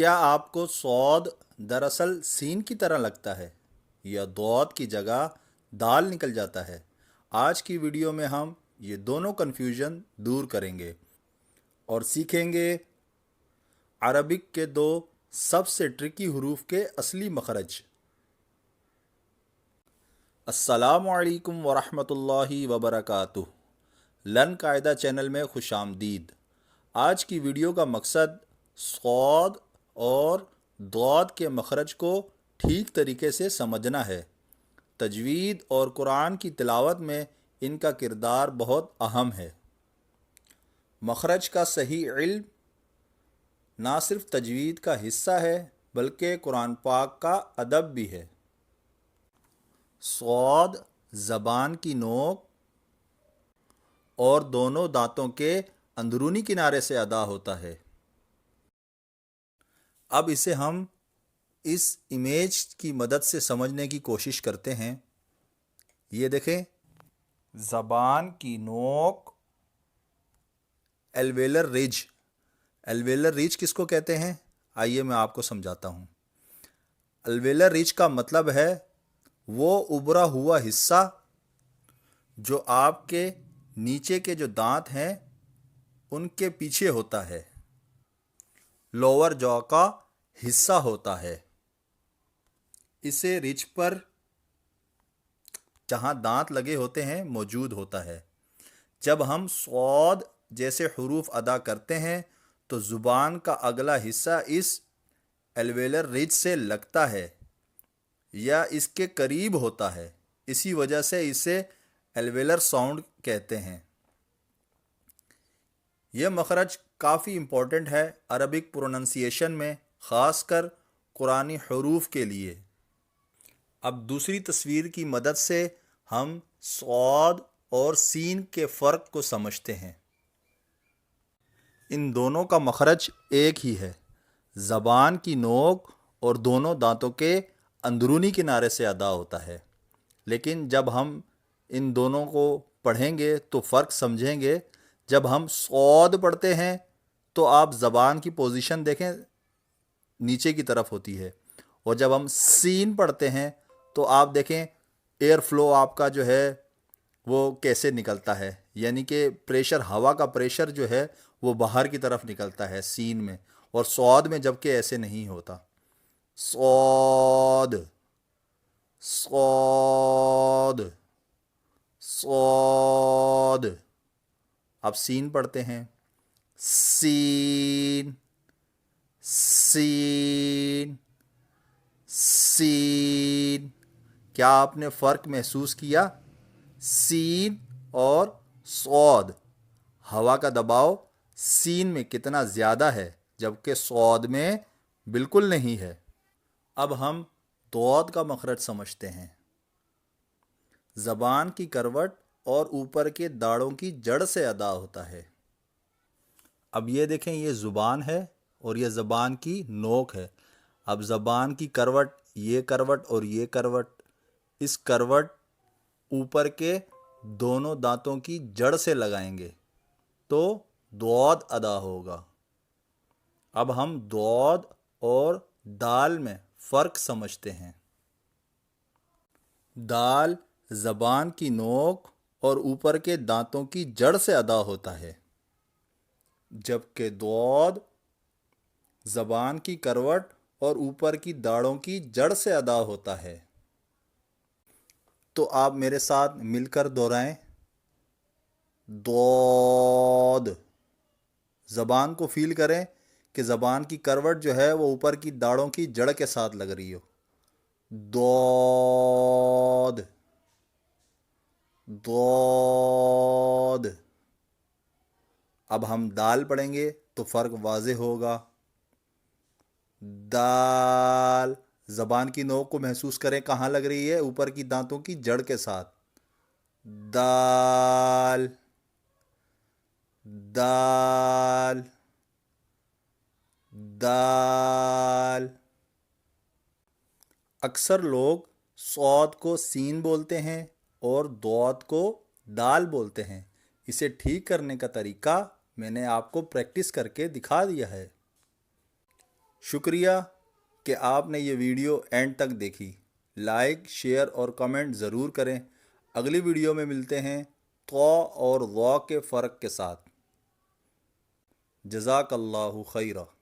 क्या आपको सौद दरअसल सीन की तरह लगता है या दौद की जगह दाल निकल जाता है? आज की वीडियो में हम ये दोनों कन्फ्यूजन दूर करेंगे और सीखेंगे अरबिक के दो सबसे ट्रिकी हरूफ के असली मखरज। अस्सलामु अलैकुम वरहमतुल्लाहि वबरकातुह। लन कायदा चैनल में खुश आमदीद। आज की वीडियो का मकसद सौद और दौद के मखरज को ठीक तरीके से समझना है। तजवीद और कुरान की तिलावत में इनका किरदार बहुत अहम है। मखरज का सही इल्म ना सिर्फ तजवीद का हिस्सा है बल्कि कुरान पाक का अदब भी है। सौद ज़बान की नोक और दोनों दांतों के अंदरूनी किनारे से अदा होता है। अब इसे हम इस इमेज की मदद से समझने की कोशिश करते हैं। ये देखें, ज़बान की नोक, एल्वेलर रिज। एल्वेलर रिज किसको कहते हैं? आइए मैं आपको समझाता हूँ। एल्वेलर रिज का मतलब है वो उभरा हुआ हिस्सा जो आपके नीचे के जो दांत हैं उनके पीछे होता है, लोअर जॉ का हिस्सा होता है। इसे रिज पर जहाँ दांत लगे होते हैं मौजूद होता है। जब हम सौद जैसे हुरूफ अदा करते हैं तो ज़ुबान का अगला हिस्सा इस एल्वेलर रिज से लगता है या इसके करीब होता है। इसी वजह से इसे एल्वेलर साउंड कहते हैं। यह मखरज काफ़ी इम्पोर्टेंट है अरबिक प्रोनंसिएशन में, ख़ासकर कुरानी हुरूफ के लिए। अब दूसरी तस्वीर की मदद से हम सौद और सीन के फ़र्क को समझते हैं। इन दोनों का मखरज एक ही है, ज़बान की नोक और दोनों दांतों के अंदरूनी किनारे से अदा होता है। लेकिन जब हम इन दोनों को पढ़ेंगे तो फ़र्क समझेंगे। जब हम सौद पढ़ते हैं तो आप ज़बान की पोजीशन देखें, नीचे की तरफ होती है, और जब हम सीन पढ़ते हैं तो आप देखें एयर फ्लो आपका जो है वो कैसे निकलता है, यानी कि प्रेशर, हवा का प्रेशर जो है वो बाहर की तरफ निकलता है सीन में, और सौद में जबकि ऐसे नहीं होता। सौद, सौद, सौद। अब सीन पढ़ते हैं, सीन, सीन, सीन। क्या आपने फ़र्क महसूस किया? सीन और सौद, हवा का दबाव सीन में कितना ज़्यादा है जबकि सौद में बिल्कुल नहीं है। अब हम दौद का मखरज समझते हैं। ज़बान की करवट और ऊपर के दाढ़ों की जड़ से अदा होता है। अब ये देखें, ये ज़ुबान है और ये ज़बान की नोक है। अब ज़बान की करवट, ये करवट और ये करवट, इस करवट ऊपर के दोनों दांतों की जड़ से लगाएंगे तो दौद अदा होगा। अब हम दौद और दाल में फ़र्क समझते हैं। दाल ज़बान की नोक और ऊपर के दांतों की जड़ से अदा होता है, जबकि दौद ज़बान की करवट और ऊपर की दाढ़ों की जड़ से अदा होता है। तो आप मेरे साथ मिलकर दोहराएं, दौद। ज़बान को फील करें कि ज़बान की करवट जो है वो ऊपर की दाढ़ों की जड़ के साथ लग रही हो। दौद, दौद। अब हम दाल पढ़ेंगे तो फ़र्क वाज़े होगा। दाल, ज़बान की नोक को महसूस करें कहाँ लग रही है? ऊपर की दांतों की जड़ के साथ। दाल, दाल, दाल। अक्सर लोग सौद को सीन बोलते हैं और दौद को दाल बोलते हैं। इसे ठीक करने का तरीका मैंने आपको प्रैक्टिस करके दिखा दिया है। شکریہ کہ آپ نے یہ ویڈیو اینڈ تک دیکھی۔ لائک، شیئر اور کمنٹ ضرور کریں۔ اگلی ویڈیو میں ملتے ہیں طا اور ضا کے فرق کے ساتھ۔ جزاک اللہ خیرہ۔